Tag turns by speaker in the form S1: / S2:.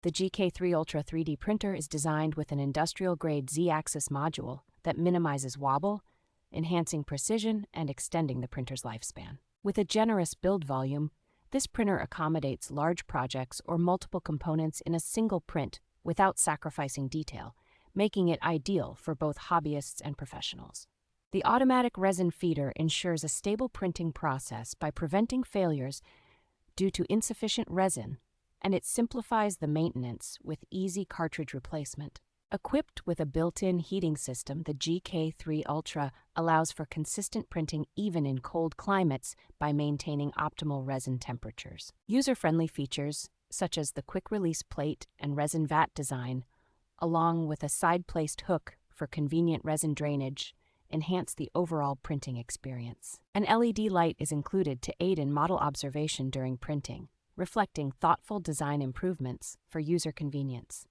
S1: The GK3Ultra 3D printer is designed with an industrial-grade Z-axis module that minimizes wobble, enhancing precision and extending the printer's lifespan. With a generous build volume, this printer accommodates large projects or multiple components in a single print without sacrificing detail, making it ideal for both hobbyists and professionals. The automatic resin feeder ensures a stable printing process by preventing failures due to insufficient resin, and it simplifies the maintenance with easy cartridge replacement. Equipped with a built-in heating system, the GK3Ultra allows for consistent printing even in cold climates by maintaining optimal resin temperatures. User-friendly features, such as the quick-release plate and resin vat design, along with a side-placed hook for convenient resin drainage, enhance the overall printing experience. An LED light is included to aid in model observation during printing, reflecting thoughtful design improvements for user convenience.